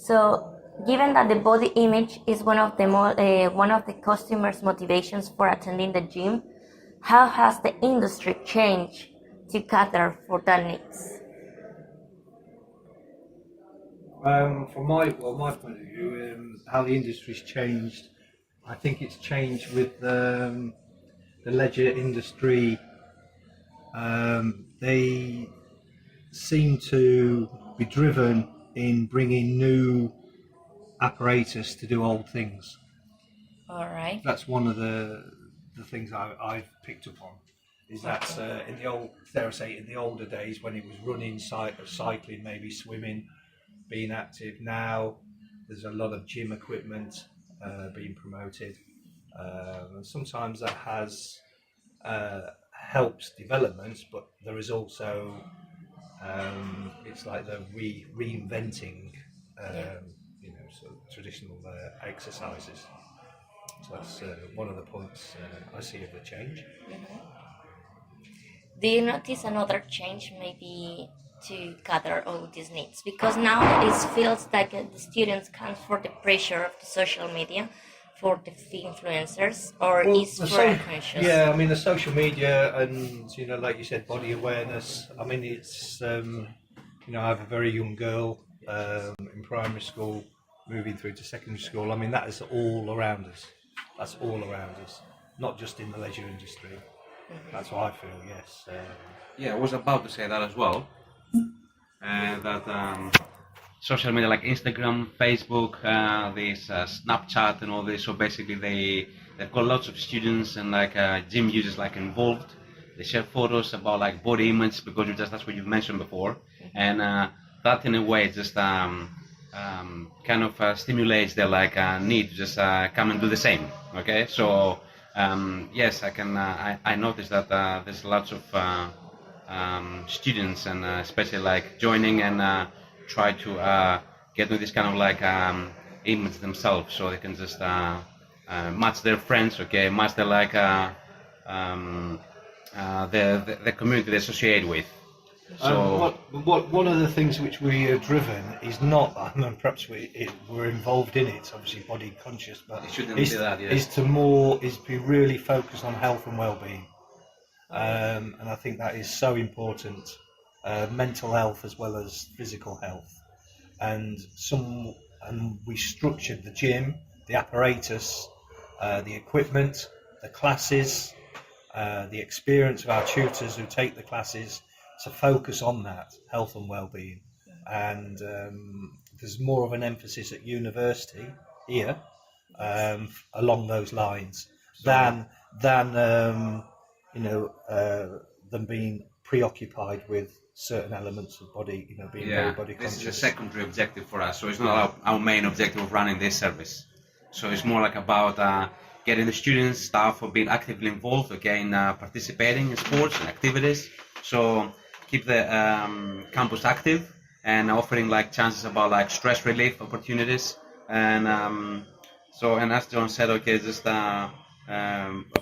So, given that the body image is one of the customers' motivations for attending the gym, how has the industry changed to cater for that needs? From my point of view, how the industry's changed, I think it's changed with the leisure industry. They seem to be driven in bringing new apparatus to do old things. All right. That's one of the things I've picked up on. Is that in the old, dare I say, in the older days when it was running, cycling, maybe swimming, being active. Now there's a lot of gym equipment being promoted, and sometimes that has helps development, but there is also it's like the reinventing, sort of traditional exercises. So that's one of the points I see of the change. Do you notice another change maybe to gather all these needs? Because now it feels like the students come for the pressure of the social media, for the influencers, or is for conscious? Yeah, I mean the social media and like you said, body awareness. I mean it's I have a very young girl in primary school, moving through to secondary school. I mean that is all around us. That's all around us, not just in the leisure industry. That's what I feel. Yes. Yeah, I was about to say that as well. That social media like Instagram, Facebook, this Snapchat and all this. So basically, they've got lots of students and like gym users like involved. They share photos about like body image because that's what you've mentioned before, and that in a way just kind of stimulates their like need to just come and do the same. Okay, so yes, I noticed that there's lots of students and especially like joining and try to get to this kind of like image themselves, so they can just match their friends, okay, match their like the community they associate with. So one of the things which we are driven is not, I mean, perhaps we're involved in it, obviously body conscious, but it shouldn't be that, yes. is to be really focused on health and well-being, and I think that is so important, mental health as well as physical health, and we structured the gym, the apparatus, the equipment, the classes, the experience of our tutors who take the classes to focus on that health and well-being, and there's more of an emphasis at university here along those lines than them being preoccupied with certain elements of body, being very body conscious. This is a secondary objective for us, so it's not our main objective of running this service. So it's more like about getting the students, staff, or being actively involved, okay, in participating in sports and activities. So keep the campus active and offering like chances about like stress relief opportunities, and and as John said, okay, just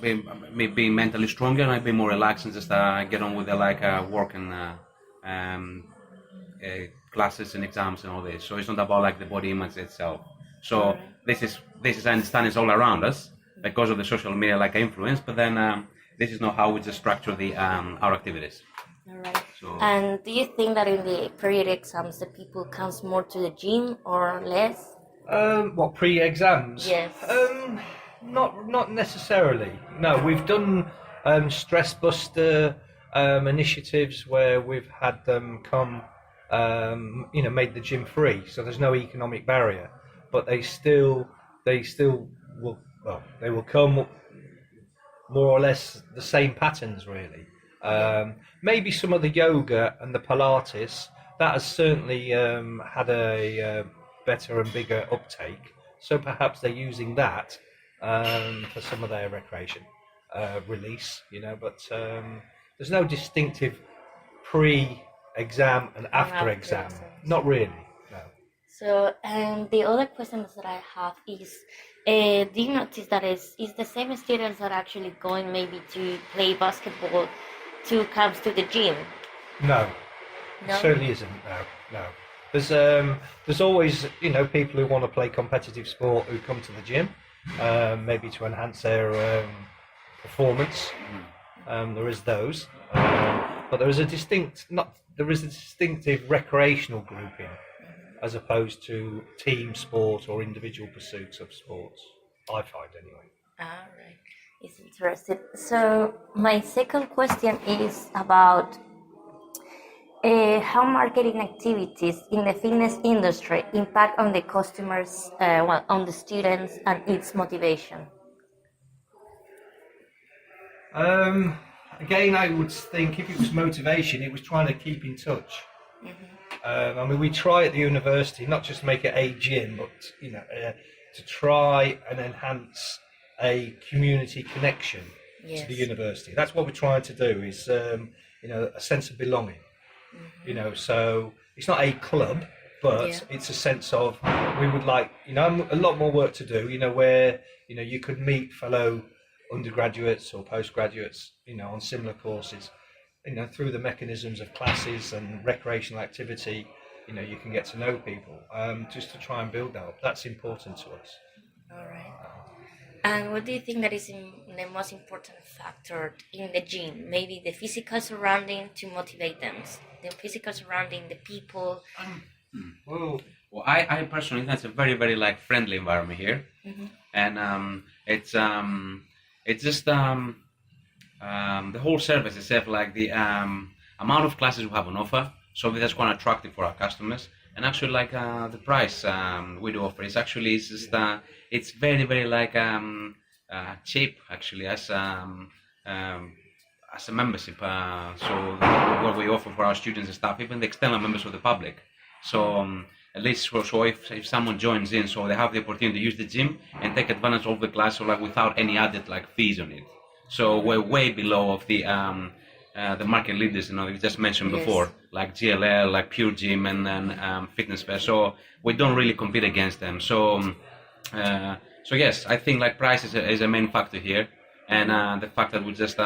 being mentally stronger and being more relaxed and just get on with the like work and classes and exams and all this. So it's not about like the body image itself. So this is I understand is all around us because of the social media like influence, but then this is not how we just structure the our activities. All right. So, and do you think that in the period exams the people comes more to the gym or less? What, pre-exams? Yes. Not necessarily. No, we've done stress buster initiatives where we've had them come, made the gym free, so there's no economic barrier. But they still will. Well, they will come more or less the same patterns, really. Maybe some of the yoga and the Pilates, that has certainly had a better and bigger uptake. So perhaps they're using that for some of their recreation release, but there's no distinctive pre-exam and after-exam. Not really, no. So, the other questions that I have is, do you notice that is the same students that are actually going maybe to play basketball to comes to the gym? No, it certainly isn't. No. There's always people who want to play competitive sport who come to the gym, maybe to enhance their performance. There is those, but there is a distinctive recreational grouping as opposed to team sport or individual pursuits of sports. I find anyway. All right, it's interesting. So my second question is about how marketing activities in the fitness industry impact on the customers, on the students and its motivation. Again, I would think if it was motivation, it was trying to keep in touch. I mean, we try at the university not just make it a gym, but to try and enhance a community connection to the university. That's what we're trying to do. Is a sense of belonging. So it's not a club, but it's a sense of we would like a lot more work to do. Where you could meet fellow undergraduates or postgraduates, on similar courses. Through the mechanisms of classes and recreational activity, you can get to know people, just to try and build that up. That's important to us. All right. And what do you think that is the most important factor in the gym? Maybe the physical surrounding to motivate them, the physical surrounding, the people. Well, I personally think it's a very, very friendly environment here, and it's just the whole service itself, the amount of classes we have on offer. So that's quite attractive for our customers, and actually the price we do offer is actually it's very, very cheap actually as a membership. So what we offer for our students and staff, even the external members of the public. So at least so if someone joins in, so they have the opportunity to use the gym and take advantage of the class, so without any added fees on it. So we're way below of the market leaders, we just mentioned before, like GLL, like Pure Gym, and then Fitness Fair. So we don't really compete against them. So yes, I think price is a main factor here, and the fact that we just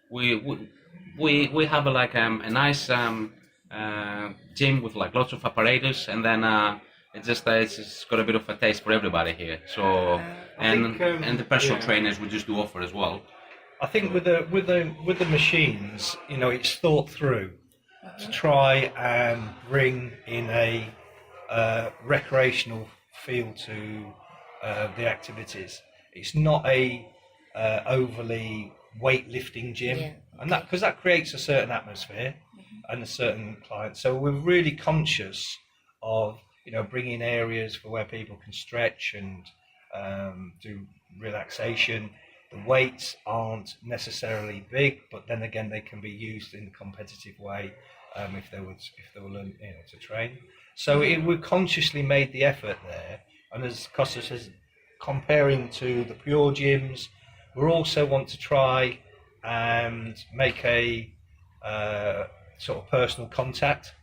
we have a nice gym with lots of apparatus, and then it's got a bit of a taste for everybody here. So and the personal trainers we just do offer as well. I think with the machines, it's thought through to try and bring in a recreational feel to the activities. It's not a overly weightlifting gym, and because that creates a certain atmosphere and a certain client. So we're really conscious of bringing areas for where people can stretch and do relaxation. The weights aren't necessarily big, but then again, they can be used in a competitive way if they were learning to train. So we consciously made the effort there, and as Costa says, comparing to the pure gyms, we also want to try and make a sort of personal contact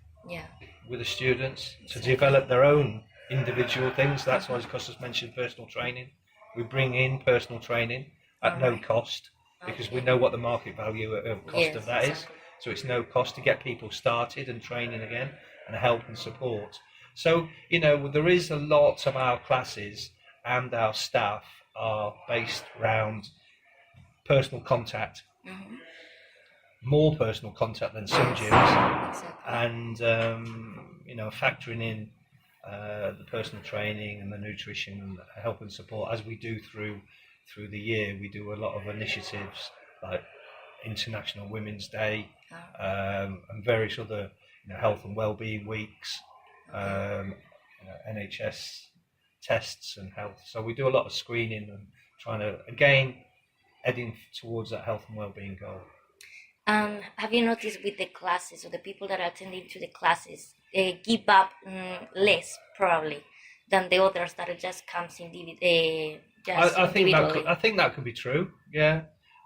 with the students to develop their own individual things. That's why, as Costa's mentioned, personal training. We bring in personal training at no cost, because we know what the market value cost of that is. So it's no cost to get people started and training again and help and support. So, there is a lot of our classes and our staff are based around personal contact, more personal contact than some gyms, and factoring in the personal training and the nutrition and help and support as we do through the year. We do a lot of initiatives like International Women's Day, and various other health and wellbeing weeks, NHS tests and health. So we do a lot of screening and trying to, again, heading towards that health and wellbeing goal. Have you noticed with the classes, or the people that are attending to the classes, they give up less probably than the others that just comes individually? I think that could be true. Yeah,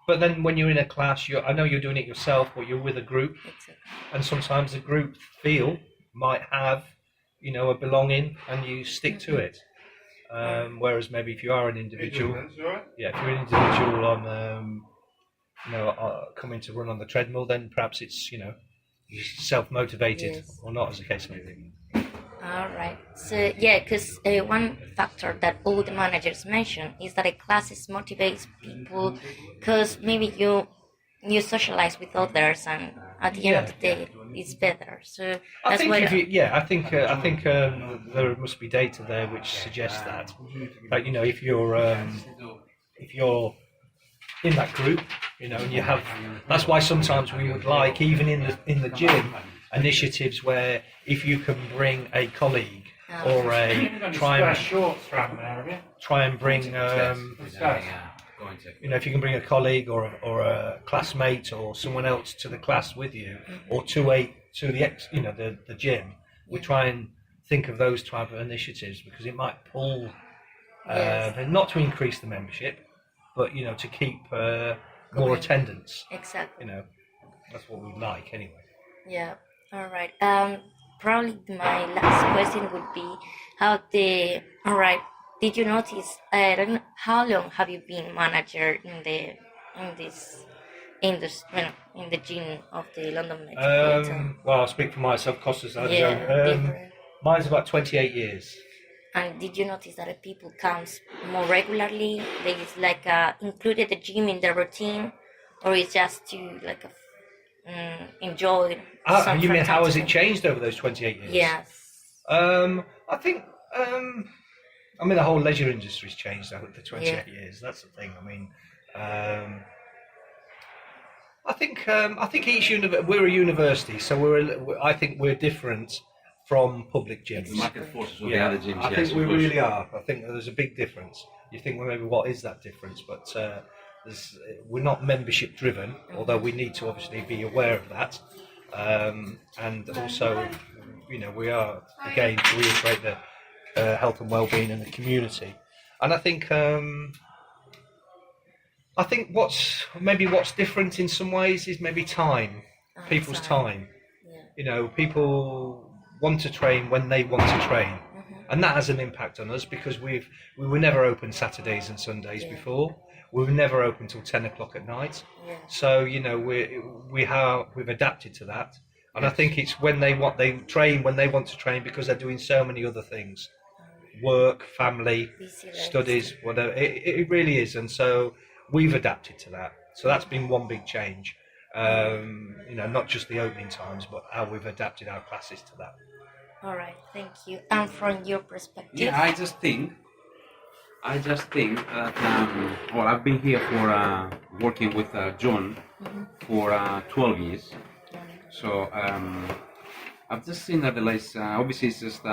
but then when you're in a class, I know you're doing it yourself, but you're with a group, and sometimes the group feel might have, a belonging, and you stick to it. Whereas maybe if you are an individual, if you're an individual on, coming to run on the treadmill, then perhaps it's, self-motivated or not, as the case may be. All right. So yeah, because one factor that all the managers mention is that a classes motivates people, because maybe you socialize with others, and at the end of Yeah. the day, it's better. So I that's think why. if you, yeah, I think there must be data there which suggests that, you know, if you're in that group, you know, and you have, that's why sometimes we would like, even in the gym, initiatives where if you can bring a colleague or try and bring you know, if you can bring a colleague or a classmate or someone else to the class with you, or to the you know, the gym, we try and think of those type of initiatives because it might pull, Yes. not to increase the membership, but you know, to keep more Correct. attendance. Exactly. You know, that's what we'd like anyway. Yeah. All right. Probably my last question would be how the. All right. Did you notice? I don't know, how long have you been manager in this industry, well, in the gym of the London Metropolitan? Well, I'll speak for myself, Costas. Yeah, different. Mine's about 28 years. And did you notice that if people comes more regularly? They is like included the gym in their routine, or it's just to like enjoy some You from mean time how to has it time? changed over those 28 years? Yes. I think, I mean, the whole leisure industry's changed over the 28 Yeah. years. That's the thing. I mean, I think we're a university, so I think we're different from public gyms. The market forces of the Yeah, other gyms. I Yes, think of we course. really are. I think there's a big difference. You think, well, maybe what is that difference? But we're not membership driven, although we need to obviously be aware of that. And also, you know, we are, again, to reiterate the health and well-being in the community. And I think what's different in some ways is maybe time, people's time. Yeah. You know, people want to train when they want to train, and that has an impact on us because we were never open Saturdays and Sundays Yeah. before. We were never open till 10 o'clock at night. Yeah. So you know, we've adapted to that, and I think it's they train when they want to train because they're doing so many other things, work, family, Busy lives. studies, whatever. It really is, and so we've adapted to that. So that's been one big change. You know, not just the opening times, but how we've adapted our classes to that. All right. Thank you. And from your perspective. Yeah, I just think that well, I've been here for working with John for 12 years. So I've just seen that the last obviously it's just